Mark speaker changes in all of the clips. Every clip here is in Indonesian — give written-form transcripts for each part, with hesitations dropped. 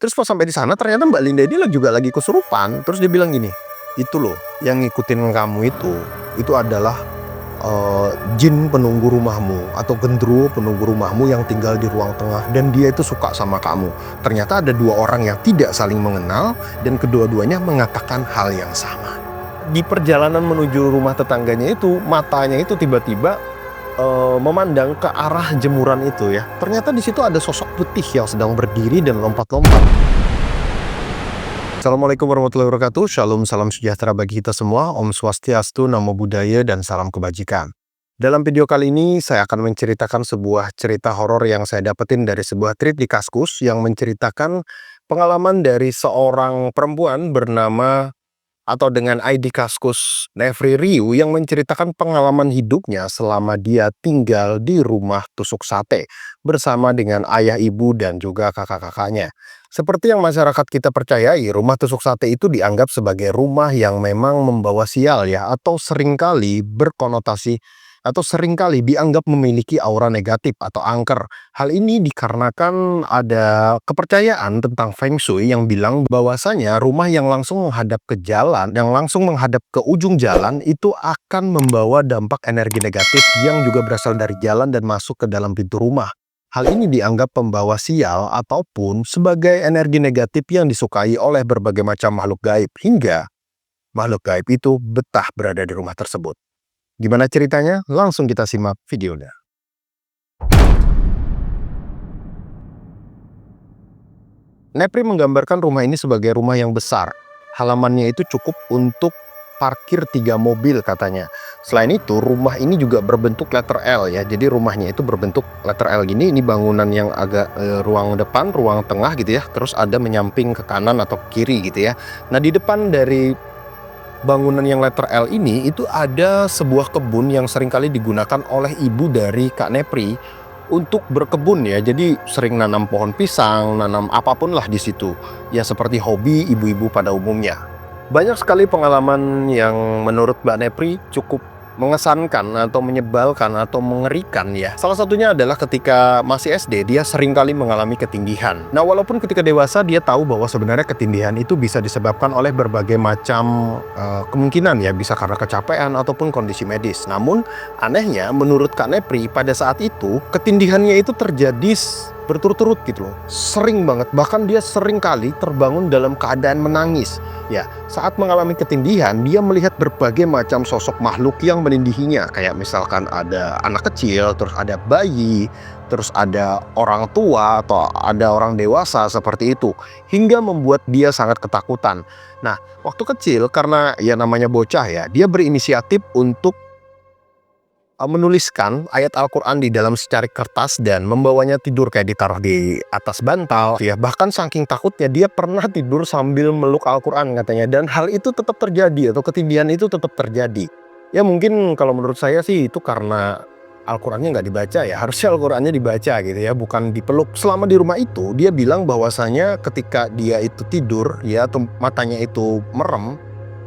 Speaker 1: Terus pas sampai di sana ternyata Mbak Linda ini juga lagi kesurupan. Terus dia bilang gini, "Itu loh yang ngikutin kamu itu adalah jin penunggu rumahmu atau gendruwo penunggu rumahmu yang tinggal di ruang tengah dan dia itu suka sama kamu." Ternyata ada dua orang yang tidak saling mengenal dan kedua-duanya mengatakan hal yang sama. Di perjalanan menuju rumah tetangganya itu, matanya itu tiba-tiba memandang ke arah jemuran itu ya. Ternyata di situ ada sosok putih yang sedang berdiri dan lompat-lompat. Assalamualaikum warahmatullahi wabarakatuh. Shalom, salam sejahtera bagi kita semua. Om Swastiastu, Namo Buddhaya, dan salam kebajikan. Dalam video kali ini saya akan menceritakan sebuah cerita horor yang saya dapetin dari sebuah trip di Kaskus yang menceritakan pengalaman dari seorang perempuan bernama atau dengan ID Kaskus Nefri Riu yang menceritakan pengalaman hidupnya selama dia tinggal di rumah tusuk sate bersama dengan ayah, ibu, dan juga kakak-kakaknya. Seperti yang masyarakat kita percayai, rumah tusuk sate itu dianggap sebagai rumah yang memang membawa sial ya, atau seringkali berkonotasi atau seringkali dianggap memiliki aura negatif atau angker. Hal ini dikarenakan ada kepercayaan tentang Feng Shui yang bilang bahwasanya rumah yang langsung menghadap ke jalan, yang langsung menghadap ke ujung jalan itu akan membawa dampak energi negatif yang juga berasal dari jalan dan masuk ke dalam pintu rumah. Hal ini dianggap pembawa sial ataupun sebagai energi negatif yang disukai oleh berbagai macam makhluk gaib, hingga makhluk gaib itu betah berada di rumah tersebut. Gimana ceritanya? Langsung kita simak videonya. Nepri menggambarkan rumah ini sebagai rumah yang besar. Halamannya itu cukup untuk parkir 3 mobil katanya. Selain itu, rumah ini juga berbentuk letter L ya. Jadi rumahnya itu berbentuk letter L gini. Ini bangunan yang agak ruang depan, ruang tengah gitu ya. Terus ada menyamping ke kanan atau ke kiri gitu ya. Nah, di depan dari bangunan yang letter L ini itu ada sebuah kebun yang seringkali digunakan oleh ibu dari Kak Nepri untuk berkebun ya. Jadi sering nanam pohon pisang, nanam apapun lah di situ. Ya seperti hobi ibu-ibu pada umumnya. Banyak sekali pengalaman yang menurut Mbak Nepri cukup mengesankan atau menyebalkan atau mengerikan ya. Salah satunya adalah ketika masih SD dia seringkali mengalami ketindihan. Nah, walaupun ketika dewasa dia tahu bahwa sebenarnya ketindihan itu bisa disebabkan oleh berbagai macam kemungkinan ya, bisa karena kecapean ataupun kondisi medis. Namun anehnya menurut Kak Nepri pada saat itu ketindihannya itu terjadi berturut-turut gitu loh, sering banget, bahkan dia sering kali terbangun dalam keadaan menangis ya. Saat mengalami ketindihan dia melihat berbagai macam sosok makhluk yang menindihinya, kayak misalkan ada anak kecil, terus ada bayi, terus ada orang tua atau ada orang dewasa seperti itu, hingga membuat dia sangat ketakutan. Nah, waktu kecil karena ya namanya bocah ya, dia berinisiatif untuk menuliskan ayat Al-Quran di dalam secarik kertas dan membawanya tidur, kayak ditaruh di atas bantal ya. Bahkan saking takutnya dia pernah tidur sambil meluk Al-Quran katanya, dan hal itu tetap terjadi atau ketindihan itu tetap terjadi. Ya mungkin kalau menurut saya sih itu karena Al-Qurannya nggak dibaca ya, harusnya Al-Qurannya dibaca gitu ya, bukan dipeluk. Selama di rumah itu dia bilang bahwasanya ketika dia itu tidur ya, atau matanya itu merem,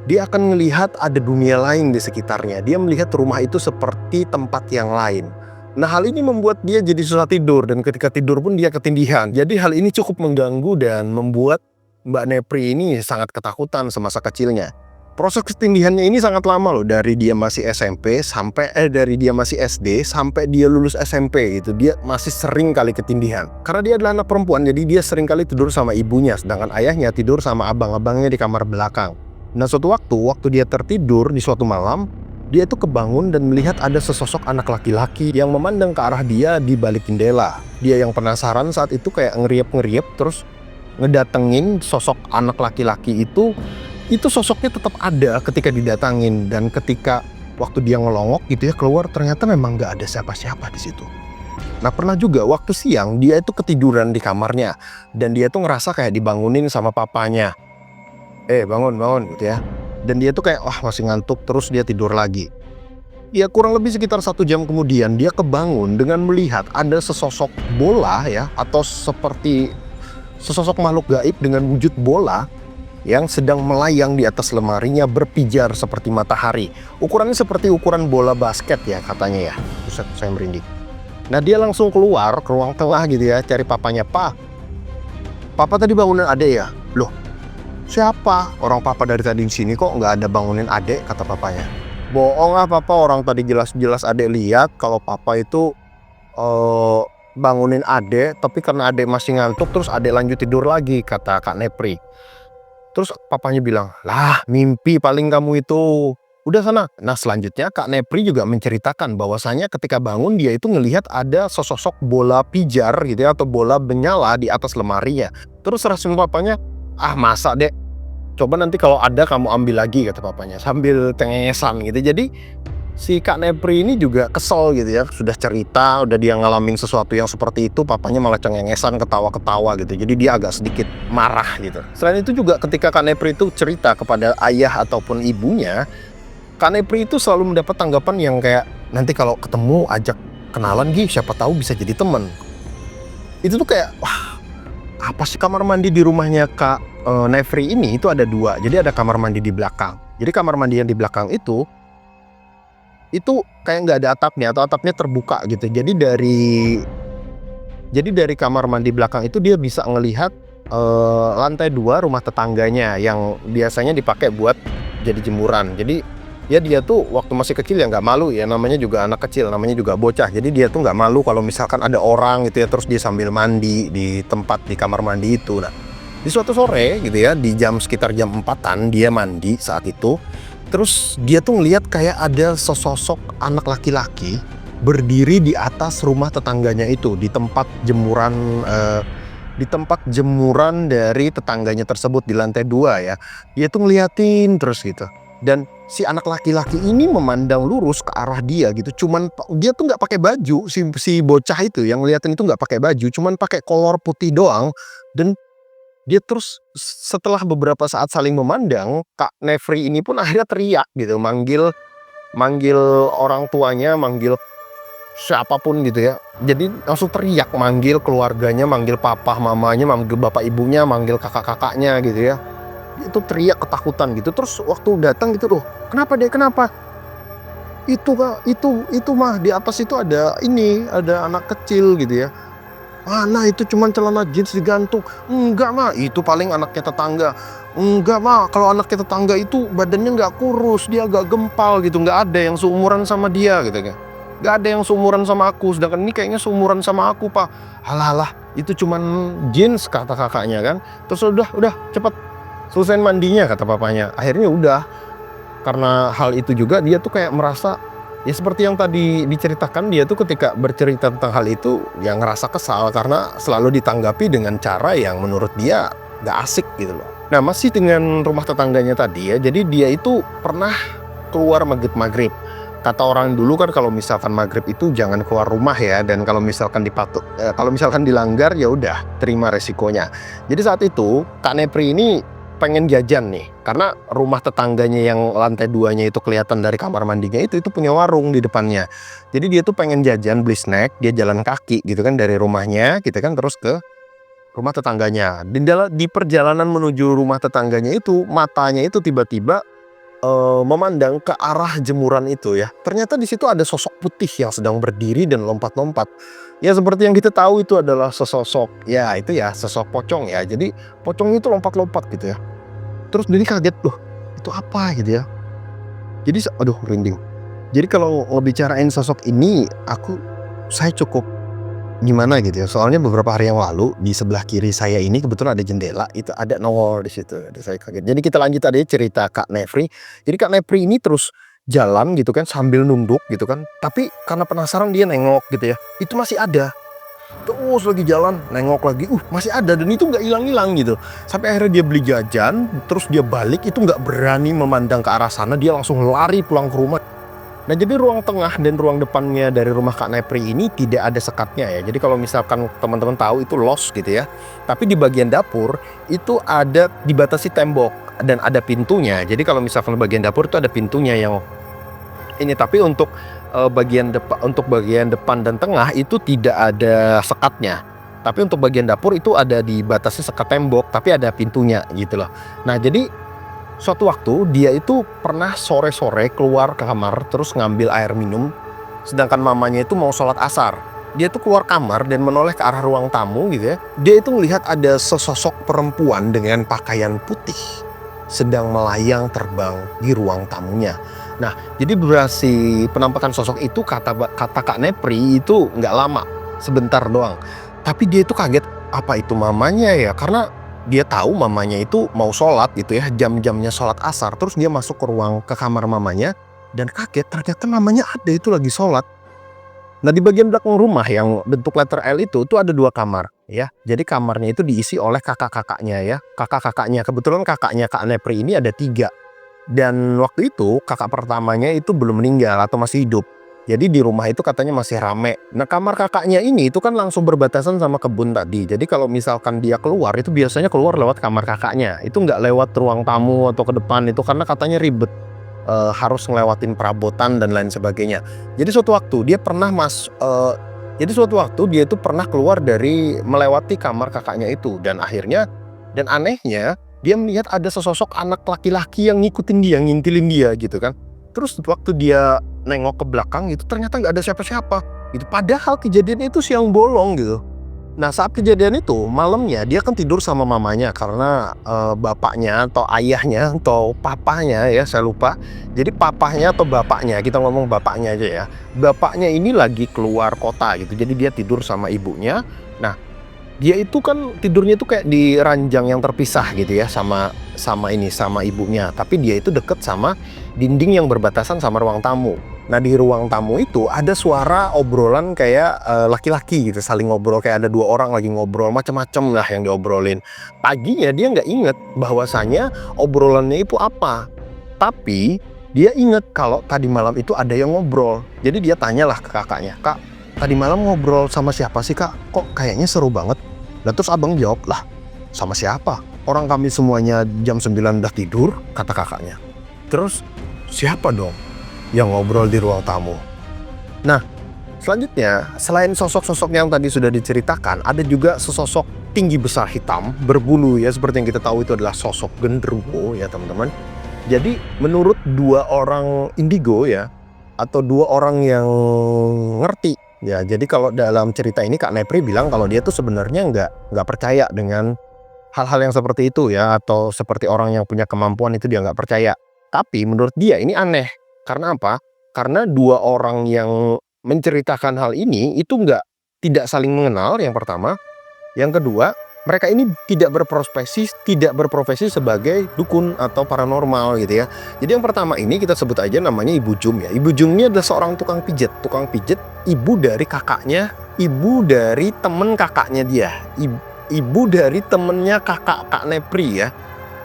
Speaker 1: dia akan melihat ada dunia lain di sekitarnya. Dia melihat rumah itu seperti tempat yang lain. Nah, hal ini membuat dia jadi susah tidur, dan ketika tidur pun dia ketindihan. Jadi hal ini cukup mengganggu dan membuat Mbak Nepri ini sangat ketakutan semasa kecilnya. Proses ketindihannya ini sangat lama loh, dari dia masih SMP sampai dari dia masih SD sampai dia lulus SMP gitu. Dia masih sering kali ketindihan. Karena dia adalah anak perempuan, jadi dia sering kali tidur sama ibunya, sedangkan ayahnya tidur sama abang-abangnya di kamar belakang. Nah, suatu waktu dia tertidur di suatu malam, dia itu kebangun dan melihat ada sesosok anak laki-laki yang memandang ke arah dia di balik jendela. Dia yang penasaran saat itu kayak ngeriap-ngeriap, terus ngedatengin sosok anak laki-laki itu sosoknya tetap ada ketika didatangin, dan ketika waktu dia ngelongok gitu ya keluar, ternyata memang nggak ada siapa-siapa di situ. Nah, pernah juga waktu siang dia itu ketiduran di kamarnya dan dia tuh ngerasa kayak dibangunin sama papanya. Bangun gitu ya. Dan dia tuh kayak masih ngantuk, terus dia tidur lagi. Ya kurang lebih sekitar 1 jam kemudian dia kebangun dengan melihat ada sesosok bola ya, atau seperti sesosok makhluk gaib dengan wujud bola yang sedang melayang di atas lemarinya berpijar seperti matahari. Ukurannya seperti ukuran bola basket ya katanya ya. Buset, saya merinding. Nah, dia langsung keluar ke ruang tengah gitu ya, cari papanya. "Pak, Papa tadi bangunin adek ya? Loh, siapa? Orang papa dari tadi di sini kok nggak ada bangunin adek, kata papanya. Bohong ah papa, orang tadi jelas-jelas adek lihat kalau papa itu bangunin adek, tapi karena adek masih ngantuk terus adek lanjut tidur lagi, kata Kak Nepri. Terus papanya bilang, lah mimpi paling kamu itu. Udah sana. Nah selanjutnya Kak Nepri juga menceritakan bahwasanya ketika bangun dia itu ngelihat ada sosok bola pijar gitu ya, atau bola menyala di atas lemarinya. Terus respon papanya, ah masa dek, coba nanti kalau ada kamu ambil lagi, kata papanya sambil cengengesan gitu. Jadi si Kak Nepri ini juga kesel gitu ya, sudah cerita, udah dia ngalamin sesuatu yang seperti itu, papanya malah cengengesan, ketawa-ketawa gitu. Jadi dia agak sedikit marah gitu. Selain itu juga ketika Kak Nepri itu cerita kepada ayah ataupun ibunya, Kak Nepri itu selalu mendapat tanggapan yang kayak, nanti kalau ketemu ajak kenalan Gi, siapa tahu bisa jadi teman. Itu tuh kayak, wah apa sih, kamar mandi di rumahnya Kak Nepri ini itu ada 2. Jadi ada kamar mandi di belakang. Jadi kamar mandi yang di belakang itu kayak nggak ada atapnya, atau atapnya terbuka gitu. Jadi dari kamar mandi belakang itu dia bisa ngelihat lantai 2 rumah tetangganya yang biasanya dipakai buat jadi jemuran. Jadi ya dia tuh waktu masih kecil ya nggak malu ya, namanya juga anak kecil, namanya juga bocah. Jadi dia tuh nggak malu kalau misalkan ada orang gitu ya, terus dia sambil mandi di kamar mandi itu. Nah di suatu sore gitu ya, di sekitar jam 4-an dia mandi saat itu. Terus dia tuh ngeliat kayak ada sosok anak laki-laki berdiri di atas rumah tetangganya itu, di tempat jemuran dari tetangganya tersebut di lantai 2 ya. Dia tuh ngeliatin terus gitu. Dan si anak laki-laki ini memandang lurus ke arah dia gitu. Cuman dia tuh nggak pakai baju, si bocah itu yang ngeliatin itu nggak pakai baju, cuman pakai kolor putih doang. Dan dia terus setelah beberapa saat saling memandang, Kak Nepri ini pun akhirnya teriak gitu, manggil orang tuanya, manggil siapapun gitu ya. Jadi langsung teriak, manggil keluarganya, manggil papa mamanya, manggil bapak ibunya, manggil kakak-kakaknya gitu ya. Itu teriak ketakutan gitu. Terus waktu datang gitu, loh kenapa deh, kenapa? Itu Kak, itu mah di atas itu ada anak kecil gitu ya. Mana itu cuman celana jeans digantung. Enggak mah, itu paling anaknya tetangga. Enggak mah, kalau anaknya tetangga itu badannya nggak kurus, dia agak gempal gitu. Nggak ada yang seumuran sama dia gitu kan. Nggak ada yang seumuran sama aku, sedangkan ini kayaknya seumuran sama aku pak. Halah, itu cuman jeans, kata kakaknya kan. Terus udah cepet selesaiin mandinya, kata papanya. Akhirnya udah, karena hal itu juga dia tuh kayak merasa, ya seperti yang tadi diceritakan, dia tuh ketika bercerita tentang hal itu ya ngerasa kesal karena selalu ditanggapi dengan cara yang menurut dia gak asik gitu loh. Nah masih dengan rumah tetangganya tadi ya, jadi dia itu pernah keluar maghrib. Kata orang dulu kan kalau misalkan maghrib itu jangan keluar rumah ya, dan kalau misalkan dilanggar ya udah terima resikonya. Jadi saat itu Kak Nepri ini pengen jajan nih, karena rumah tetangganya yang lantai 2-nya itu kelihatan dari kamar mandinya itu punya warung di depannya. Jadi dia tuh pengen jajan, beli snack, dia jalan kaki gitu kan dari rumahnya gitu kan, terus ke rumah tetangganya. Di perjalanan menuju rumah tetangganya itu, matanya itu tiba-tiba memandang ke arah jemuran itu ya. Ternyata di situ ada sosok putih yang sedang berdiri dan lompat-lompat. Ya seperti yang kita tahu itu adalah sosok pocong ya. Jadi pocongnya itu lompat-lompat gitu ya. Terus dia kaget, loh itu apa gitu ya. Jadi aduh merinding. Jadi kalau ngebicarain sosok ini saya cukup gimana gitu ya. Soalnya beberapa hari yang lalu di sebelah kiri saya ini kebetulan ada jendela, itu ada nongol di situ. Saya kaget. Jadi kita lanjut tadi cerita Kak Nepri. Jadi Kak Nepri ini terus jalan gitu kan sambil nunduk gitu kan. Tapi karena penasaran dia nengok gitu ya. Itu masih ada. Terus lagi jalan, nengok lagi, masih ada, dan itu nggak hilang-hilang gitu. Sampai akhirnya dia beli jajan, terus dia balik, itu nggak berani memandang ke arah sana, dia langsung lari pulang ke rumah. Nah jadi ruang tengah dan ruang depannya dari rumah Kak Nepri ini tidak ada sekatnya ya. Jadi kalau misalkan teman-teman tahu itu los gitu ya. Tapi di bagian dapur itu ada dibatasi tembok dan ada pintunya. Jadi kalau misalkan bagian dapur itu ada pintunya yang ini, tapi untuk bagian depan dan tengah itu tidak ada sekatnya. Tapi untuk bagian dapur itu ada dibatasi sekat tembok, tapi ada pintunya gitu loh. Nah jadi suatu waktu dia itu pernah sore-sore keluar ke kamar terus ngambil air minum, sedangkan mamanya itu mau sholat asar. dia tuh keluar kamar dan menoleh ke arah ruang tamu gitu ya. Dia itu melihat ada sesosok perempuan dengan pakaian putih sedang melayang terbang di ruang tamunya. Nah, jadi durasi penampakan sosok itu kata Kak Nepri itu nggak lama, sebentar doang. Tapi dia itu kaget, apa itu mamanya ya? Karena dia tahu mamanya itu mau sholat gitu ya, jam-jamnya sholat asar. Terus dia masuk ke kamar mamanya dan kaget ternyata mamanya ada itu lagi sholat. Nah, di bagian belakang rumah yang bentuk letter L itu tuh ada 2 kamar ya. Jadi kamarnya itu diisi oleh kakak-kakaknya ya. Kakak-kakaknya, kebetulan kakaknya Kak Nepri ini ada 3. Dan waktu itu kakak pertamanya itu belum meninggal atau masih hidup. Jadi di rumah itu katanya masih rame. Nah, kamar kakaknya ini itu kan langsung berbatasan sama kebun tadi. Jadi kalau misalkan dia keluar itu biasanya keluar lewat kamar kakaknya. Itu nggak lewat ruang tamu atau ke depan itu karena katanya ribet. Harus ngelewatin perabotan dan lain sebagainya. Jadi suatu waktu dia itu pernah keluar dari melewati kamar kakaknya itu dan anehnya dia melihat ada sesosok anak laki-laki yang ngikutin dia, ngintilin dia gitu kan. Terus waktu dia nengok ke belakang itu ternyata nggak ada siapa-siapa gitu. Padahal kejadian itu siang bolong gitu. Nah, saat kejadian itu malamnya dia kan tidur sama mamanya karena bapaknya atau ayahnya atau papanya ya saya lupa. Jadi papahnya atau bapaknya, kita ngomong bapaknya aja ya. Bapaknya ini lagi keluar kota gitu. Jadi dia tidur sama ibunya. Nah, dia itu kan tidurnya itu kayak di ranjang yang terpisah gitu ya sama ibunya. Tapi dia itu deket sama dinding yang berbatasan sama ruang tamu. Nah, di ruang tamu itu ada suara obrolan kayak laki-laki gitu, saling ngobrol, kayak ada 2 orang lagi ngobrol, macam-macam lah yang diobrolin. Paginya dia nggak inget bahwasanya obrolannya itu apa. Tapi dia inget kalau tadi malam itu ada yang ngobrol. Jadi dia tanyalah ke kakaknya, "Kak, tadi malam ngobrol sama siapa sih, Kak? Kok kayaknya seru banget?" Nah, terus abang jawab, "Lah, sama siapa? Orang kami semuanya jam 9 udah tidur," kata kakaknya. Terus, "Siapa dong yang ngobrol di ruang tamu?" Nah, selanjutnya selain sosok-sosok yang tadi sudah diceritakan, ada juga sesosok tinggi besar hitam berbulu ya, seperti yang kita tahu itu adalah sosok genderuwo ya teman-teman. Jadi menurut 2 orang indigo ya, atau 2 orang yang ngerti ya. Jadi kalau dalam cerita ini Kak Nepri bilang kalau dia tuh sebenarnya nggak percaya dengan hal-hal yang seperti itu ya, atau seperti orang yang punya kemampuan itu dia nggak percaya. Tapi menurut dia ini aneh. Karena apa? Karena 2 orang yang menceritakan hal ini itu tidak saling mengenal yang pertama. Yang kedua, mereka ini tidak berprofesi sebagai dukun atau paranormal gitu ya. Jadi yang pertama ini kita sebut aja namanya Ibu Jum ya. Ibu Jum ini adalah seorang tukang pijet, ibu dari kakaknya, ibu dari temen kakaknya dia, ibu dari temennya kakak Kak Nepri ya.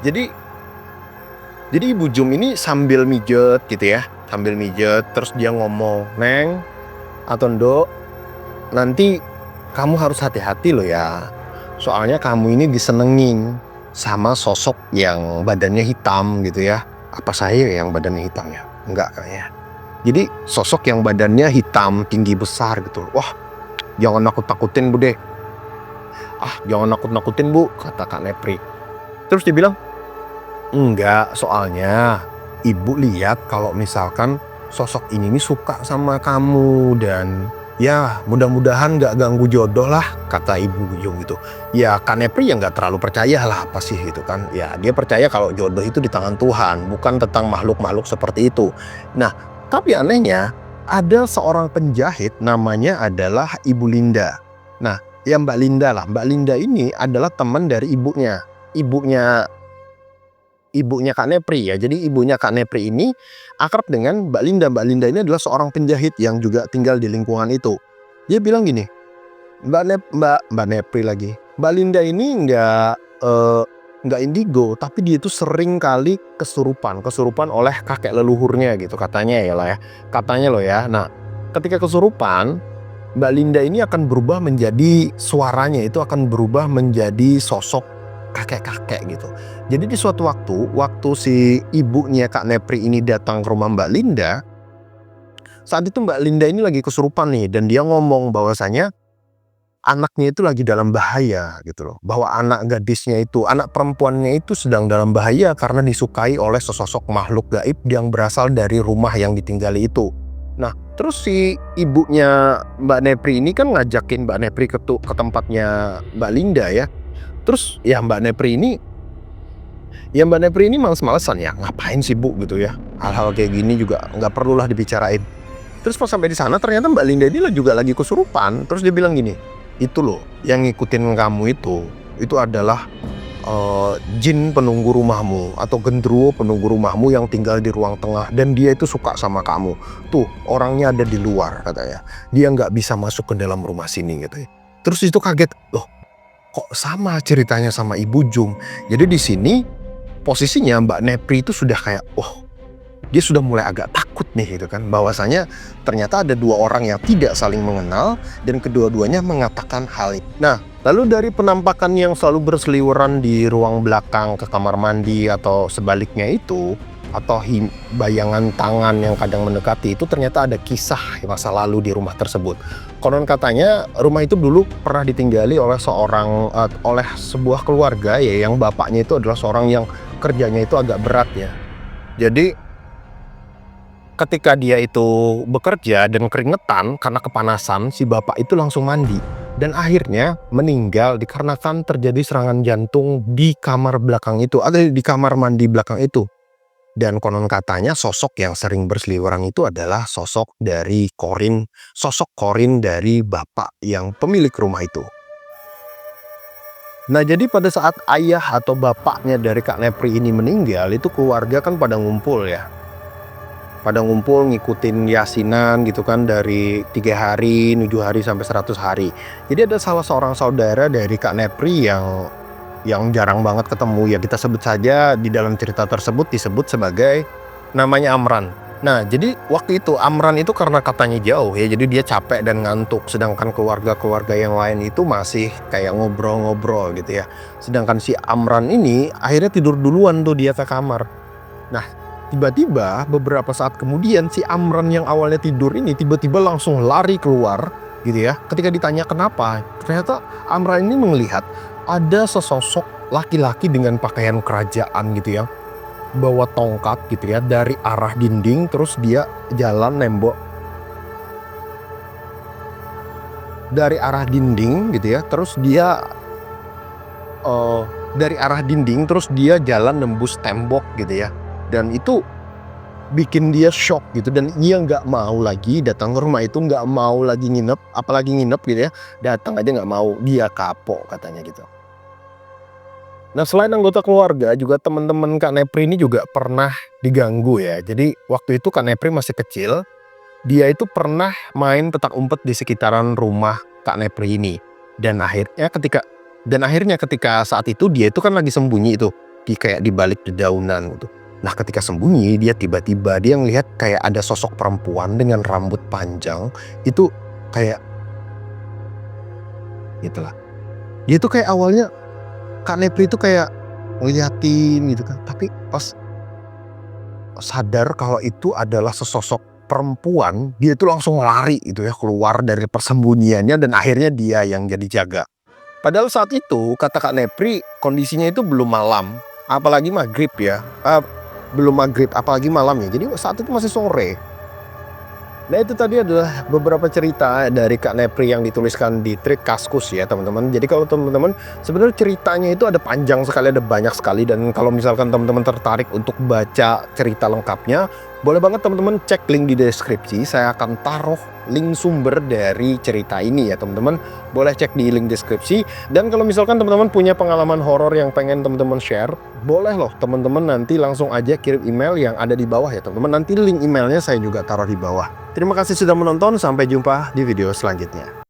Speaker 1: Jadi Ibu Jum ini sambil mijet gitu ya, terus dia ngomong, "Neng atau Ndok, nanti kamu harus hati-hati loh ya. Soalnya kamu ini disenengin sama sosok yang badannya hitam gitu ya." Apa saya yang badannya hitam ya? Enggak kayaknya. Jadi sosok yang badannya hitam, tinggi besar gitu. "Wah, jangan nakut-nakutin Bu deh." "Ah, jangan nakut-nakutin Bu," kata Kak Nepri. Terus dia bilang, "Enggak, soalnya Ibu lihat kalau misalkan sosok ini nih suka sama kamu dan ya mudah-mudahan nggak ganggu jodoh lah," kata Ibu Jum gitu. Ya Kak Nepri ya nggak terlalu percaya lah apa sih gitu kan. Ya dia percaya kalau jodoh itu di tangan Tuhan, bukan tentang makhluk-makhluk seperti itu. Nah, tapi anehnya ada seorang penjahit namanya adalah Ibu Linda. Nah, ya Mbak Linda lah. Mbak Linda ini adalah teman dari ibunya Kak Nepri ya. Jadi ibunya Kak Nepri ini akrab dengan Mbak Linda. Mbak Linda ini adalah seorang penjahit yang juga tinggal di lingkungan itu. Dia bilang gini, Mbak Nepri lagi, "Mbak Linda ini nggak indigo, tapi dia itu sering kali kesurupan oleh kakek leluhurnya gitu katanya ya lah ya. Katanya loh ya. Nah, ketika kesurupan, Mbak Linda ini akan berubah menjadi suaranya itu akan berubah menjadi sosok kakek-kakek gitu. Jadi di suatu waktu si ibunya Kak Nepri ini datang ke rumah Mbak Linda, saat itu Mbak Linda ini lagi kesurupan nih dan dia ngomong bahwasanya anaknya itu lagi dalam bahaya gitu loh. Bahwa anak perempuannya itu sedang dalam bahaya karena disukai oleh sesosok makhluk gaib yang berasal dari rumah yang ditinggali itu. Nah, Terus si ibunya Mbak Nepri ini kan ngajakin Mbak Nepri ke tempatnya Mbak Linda ya. Terus ya Mbak Nepri ini males-malesan ya, ngapain sih Bu gitu ya. Hal-hal kayak gini juga nggak perlulah dibicarain. Terus pas sampai di sana ternyata Mbak Linda ini juga lagi kesurupan. Terus dia bilang gini, itu loh yang ngikutin kamu itu adalah jin penunggu rumahmu atau gendruwo penunggu rumahmu yang tinggal di ruang tengah, dan dia itu suka sama kamu. Tuh orangnya ada di luar katanya. Dia nggak bisa masuk ke dalam rumah sini gitu ya. Terus itu kaget, loh kok sama ceritanya sama Ibu Jung. Jadi di sini posisinya Mbak Nepri itu sudah kayak, dia sudah mulai agak takut nih gitu kan, bahwasanya ternyata ada dua orang yang tidak saling mengenal dan kedua-duanya mengatakan hal ini. Nah, lalu dari penampakan yang selalu berseliweran di ruang belakang ke kamar mandi atau sebaliknya itu, atau bayangan tangan yang kadang mendekati itu, ternyata ada kisah masa lalu di rumah tersebut. Konon katanya rumah itu dulu pernah ditinggali oleh sebuah keluarga ya, yang bapaknya itu adalah seorang yang kerjanya itu agak berat ya. Jadi ketika dia itu bekerja dan keringetan karena kepanasan, si bapak itu langsung mandi dan akhirnya meninggal dikarenakan terjadi serangan jantung di kamar belakang itu, atau di kamar mandi belakang itu. Dan konon katanya sosok yang sering berseliweran itu adalah sosok Korin dari bapak yang pemilik rumah itu. Nah, jadi pada saat ayah atau bapaknya dari Kak Nepri ini meninggal, itu keluarga kan pada ngumpul ya. Pada ngumpul ngikutin yasinan gitu kan, dari 3 hari, 7 hari sampai 100 hari. Jadi ada salah seorang saudara dari Kak Nepri yang jarang banget ketemu ya, kita sebut saja di dalam cerita tersebut disebut sebagai namanya Amran. Nah, jadi waktu itu Amran itu karena katanya jauh ya, jadi dia capek dan ngantuk, sedangkan keluarga-keluarga yang lain itu masih kayak ngobrol-ngobrol gitu ya. Sedangkan si Amran ini akhirnya tidur duluan tuh dia ke kamar. Nah, tiba-tiba beberapa saat kemudian si Amran yang awalnya tidur ini tiba-tiba langsung lari keluar gitu ya. Ketika ditanya kenapa, ternyata Amran ini melihat ada sesosok laki-laki dengan pakaian kerajaan gitu ya, bawa tongkat gitu ya, dari arah dinding, terus dia jalan nembok dari arah dinding gitu ya, terus dia dari arah dinding terus dia jalan nembus tembok gitu ya. Dan itu bikin dia shock gitu, dan dia nggak mau lagi datang ke rumah itu, nggak mau lagi nginep, apalagi nginep gitu ya, datang aja nggak mau, dia kapok katanya gitu. Nah, selain anggota keluarga juga teman-teman Kak Nepri ini juga pernah diganggu ya. Jadi waktu itu Kak Nepri masih kecil, dia itu pernah main petak umpet di sekitaran rumah Kak Nepri ini. Dan akhirnya ketika saat itu dia itu kan lagi sembunyi itu kayak di balik dedaunan gitu. Nah, ketika sembunyi dia tiba-tiba dia ngelihat kayak ada sosok perempuan dengan rambut panjang itu kayak gitulah. Dia tuh kayak awalnya Kak Nepri itu kayak ngeliatin gitu kan, tapi pas sadar kalau itu adalah sesosok perempuan, dia itu langsung lari gitu ya, keluar dari persembunyiannya, dan akhirnya dia yang jadi jaga. Padahal saat itu kata Kak Nepri kondisinya itu belum malam, apalagi maghrib ya, belum maghrib apalagi malam ya, jadi saat itu masih sore. Nah, itu tadi adalah beberapa cerita dari Kak Nepri yang dituliskan di Trik Kaskus ya teman-teman. Jadi kalau teman-teman sebenarnya ceritanya itu ada panjang sekali, ada banyak sekali, dan kalau misalkan teman-teman tertarik untuk baca cerita lengkapnya, boleh banget teman-teman cek link di deskripsi. Saya akan taruh link sumber dari cerita ini ya teman-teman. Boleh cek di link deskripsi. Dan kalau misalkan teman-teman punya pengalaman horor yang pengen teman-teman share, boleh loh teman-teman nanti langsung aja kirim email yang ada di bawah ya teman-teman. Nanti link emailnya saya juga taruh di bawah. Terima kasih sudah menonton, sampai jumpa di video selanjutnya.